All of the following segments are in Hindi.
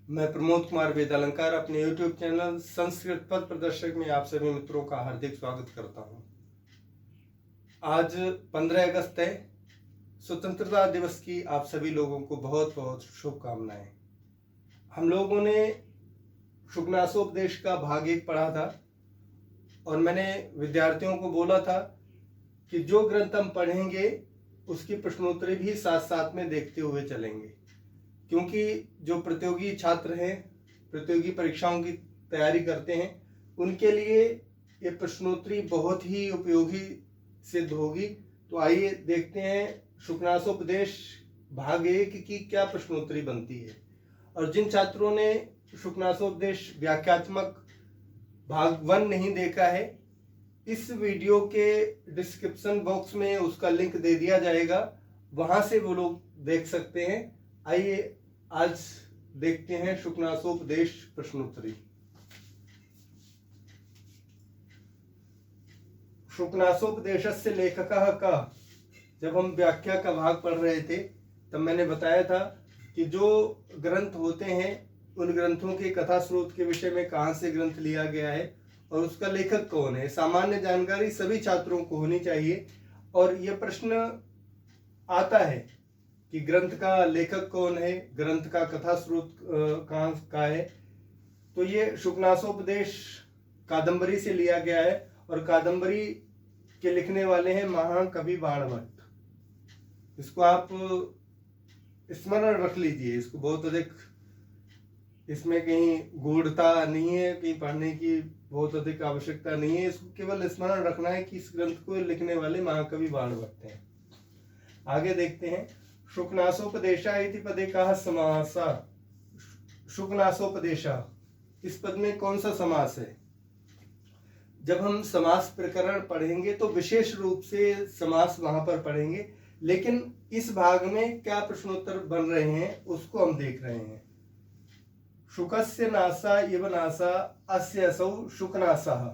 मैं प्रमोद कुमार वेदालंकार अपने YouTube चैनल संस्कृत पथ प्रदर्शक में आप सभी मित्रों का हार्दिक स्वागत करता हूं। आज 15 अगस्त है, स्वतंत्रता दिवस की आप सभी लोगों को बहुत बहुत शुभकामनाएं। हम लोगों ने शुकनासोपदेश का भाग 1 पढ़ा था और मैंने विद्यार्थियों को बोला था कि जो ग्रंथ हम पढ़ेंगे उसकी प्रश्नोत्तरी भी साथ साथ में देखते हुए चलेंगे, क्योंकि जो प्रतियोगी छात्र हैं, प्रतियोगी परीक्षाओं की तैयारी करते हैं, उनके लिए ये प्रश्नोत्तरी बहुत ही उपयोगी सिद्ध होगी। तो आइए देखते हैं शुकनासोपदेश भाग 1 की क्या प्रश्नोत्तरी बनती है। और जिन छात्रों ने शुकनासोपदेश व्याख्यात्मक भाग 1 नहीं देखा है, इस वीडियो के डिस्क्रिप्शन बॉक्स में उसका लिंक दे दिया जाएगा, वहां से वो लोग देख सकते हैं। आइए आज देखते हैं शुकनासोपदेश प्रश्नोत्तरी। शुकनासोपदेशस्य लेखकः कः। जब हम व्याख्या का भाग पढ़ रहे थे तब मैंने बताया था कि जो ग्रंथ होते हैं उन ग्रंथों के कथा स्रोत के विषय में कहाँ से ग्रंथ लिया गया है और उसका लेखक कौन है। सामान्य जानकारी सभी छात्रों को होनी चाहिए और यह प्रश्न आता है कि ग्रंथ का लेखक कौन है, ग्रंथ का कथा स्रोत कहाँ का है। तो ये शुकनासोपदेश कादंबरी से लिया गया है और कादंबरी के लिखने वाले हैं महाकवि बाणभट्ट। इसको आप स्मरण रख लीजिए, इसको बहुत अधिक, इसमें कहीं गूढ़ता नहीं है, कहीं पढ़ने की बहुत अधिक आवश्यकता नहीं है। इसको केवल स्मरण रखना है कि इस ग्रंथ को लिखने वाले महाकवि बाणभट्ट हैं। आगे देखते हैं। शुकनासोपदेशा इति पदे कः समासः। शुकनासोपदेशा, इस पद में कौन सा समास है। जब हम समास प्रकरण पढ़ेंगे तो विशेष रूप से समास वहां पर पढ़ेंगे, लेकिन इस भाग में क्या प्रश्नोत्तर बन रहे हैं उसको हम देख रहे हैं। शुकस्य नासा इव नासा अस्य असौ शुकनासः।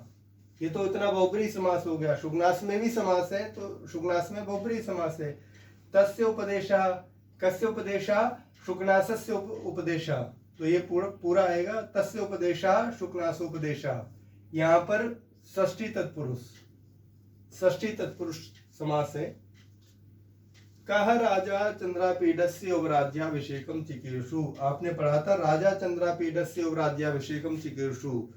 ये तो इतना बहुब्रीहि समास हो गया। शुकनास में भी समास है तो शुकनास में बहुब्रीहि समास है। तस्य उपदेशः, कस्य उपदेशः, शुकनासस्य उपदेशः। तो ये पूरा आएगा। तस्य उपदेशः शुकनासोपदेशः। यहाँ पर षष्ठी तत्पुरुष समास है। कः राजा चंद्रापीडस्य युवराज्याभिषेकं चिकीर्षु। आपने पढ़ा था राजा चंद्रापीडस्य युवराज्याभिषेकम चिकीर्षु।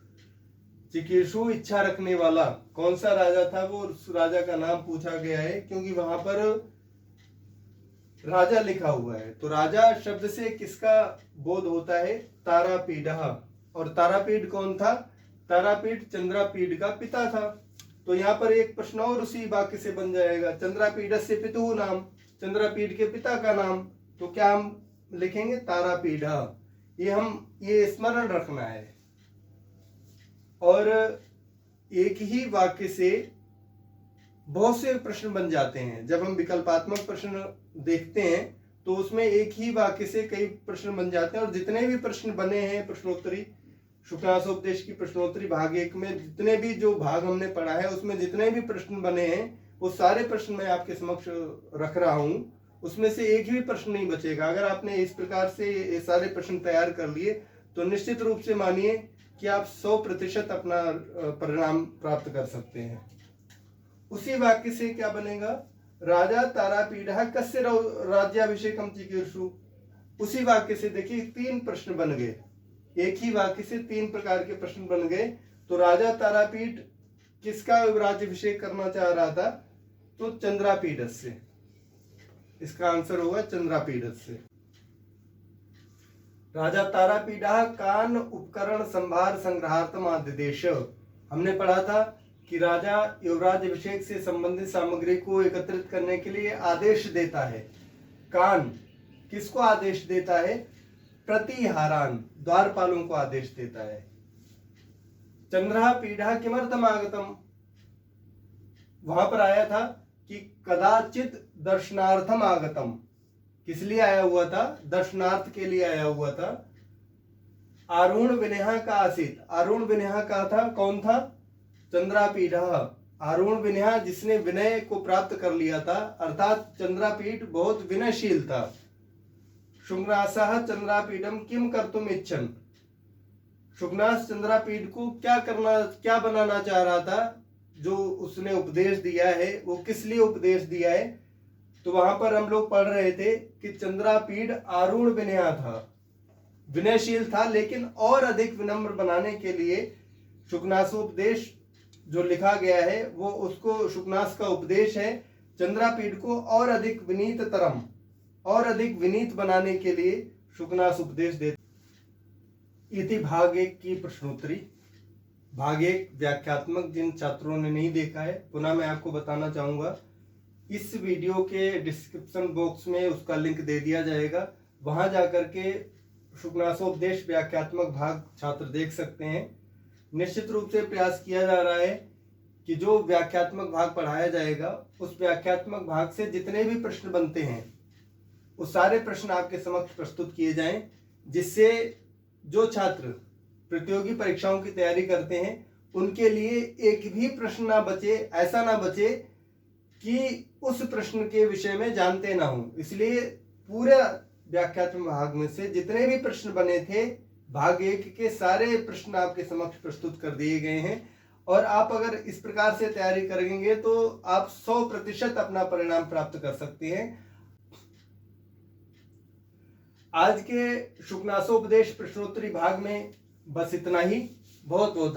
चिकीर्षु इच्छा रखने वाला कौन सा राजा था, वो उस राजा का नाम पूछा गया है क्योंकि वहां पर राजा लिखा हुआ है। तो राजा शब्द से किसका बोध होता है, तारापीडः। और तारापीड कौन था, तारापीड चंद्रापीड का पिता था। तो यहाँ पर एक प्रश्न और उसी वाक्य से बन जाएगा। चंद्रापीडस्य पितुः नाम, चंद्रापीड के पिता का नाम। तो क्या हम लिखेंगे, तारापीडः। ये स्मरण रखना है। और एक ही वाक्य से बहुत से प्रश्न बन जाते हैं। जब हम विकल्पात्मक प्रश्न देखते हैं तो उसमें एक ही वाक्य से कई प्रश्न बन जाते हैं। और जितने भी प्रश्न बने हैं प्रश्नोत्तरी, शुकनासोपदेश की प्रश्नोत्तरी भाग 1 में जितने भी जो भाग हमने पढ़ा है उसमें जितने भी प्रश्न बने हैं वो सारे प्रश्न मैं आपके समक्ष रख रहा हूं। उसमें से एक भी प्रश्न नहीं बचेगा। अगर आपने इस प्रकार से ये सारे प्रश्न तैयार कर लिए तो निश्चित रूप से मानिए कि आप 100% अपना परिणाम प्राप्त कर सकते हैं। उसी वाक्य से क्या बनेगा, राजा तारापीडः कस्य राज्याभिषेकम चिकीर्षु। उसी वाक्य से देखिए 3 प्रश्न बन गए। एक ही वाक्य से 3 प्रकार के प्रश्न बन गए। तो राजा तारापीड किसका राज्याभिषेक करना चाह रहा था, तो चंद्रापीडस्य। इसका आंसर होगा चंद्रापीडस्य। राजा तारापीडः कान उपकरण संभार संग्रहार्थम आदिदेश। हमने पढ़ा था कि राजा युवराज अभिषेक से संबंधित सामग्री को एकत्रित करने के लिए आदेश देता है। कान किसको आदेश देता है, प्रतिहारान, द्वारपालों को आदेश देता है। चंद्रापीडः किमर्थम आगतम, वहां पर आया था कि कदाचित दर्शनार्थम आगतम। किस लिए आया हुआ था, दर्शनार्थ के लिए आया हुआ था। आरूढ़ विनय का आसीत, आरूढ़ विनय का था, कौन था, चंद्रापीडः। आरूढ़ विनय जिसने विनय को प्राप्त कर लिया था, अर्थात चंद्रापीड बहुत विनयशील था। शुकनासः चंद्रापीडम किम कर्तुम इच्छन। शुकनास चंद्रापीड को क्या बनाना चाह रहा था, जो उसने उपदेश दिया है वो किस लिए उपदेश दिया है। तो वहां पर हम लोग पढ़ रहे थे कि चंद्रापीड आरूढ़ विनया था, विनयशील था, लेकिन और अधिक विनम्र बनाने के लिए शुकनासोपदेश जो लिखा गया है वो उसको शुकनास का उपदेश है चंद्रापीड को और अधिक विनीत तरम और अधिक विनीत बनाने के लिए शुकनास उपदेश देते। इति भाग 1 की प्रश्नोत्तरी। भाग 1 व्याख्यात्मक, जिन छात्रों ने नहीं देखा है पुनः मैं आपको बताना चाहूंगा, इस वीडियो के डिस्क्रिप्शन बॉक्स में उसका लिंक दे दिया जाएगा, वहां जाकर के शुकनासोपदेश व्याख्यात्मक भाग छात्र देख सकते हैं। निश्चित रूप से प्रयास किया जा रहा है कि जो व्याख्यात्मक भाग पढ़ाया जाएगा उस व्याख्यात्मक भाग से जितने भी प्रश्न बनते हैं वो सारे प्रश्न आपके समक्ष प्रस्तुत किए जाएं, जिससे जो छात्र प्रतियोगी परीक्षाओं की तैयारी करते हैं उनके लिए एक भी प्रश्न ना बचे, ऐसा ना बचे कि उस प्रश्न के विषय में जानते ना हो। इसलिए पूरे व्याख्यात्मक भाग में से जितने भी प्रश्न बने थे भाग 1 के सारे प्रश्न आपके समक्ष प्रस्तुत कर दिए गए हैं, और आप अगर इस प्रकार से तैयारी करेंगे तो आप 100% अपना परिणाम प्राप्त कर सकते हैं। आज के शुकनासोपदेश प्रश्नोत्तरी भाग में बस इतना ही। बहुत बहुत धन्यवाद।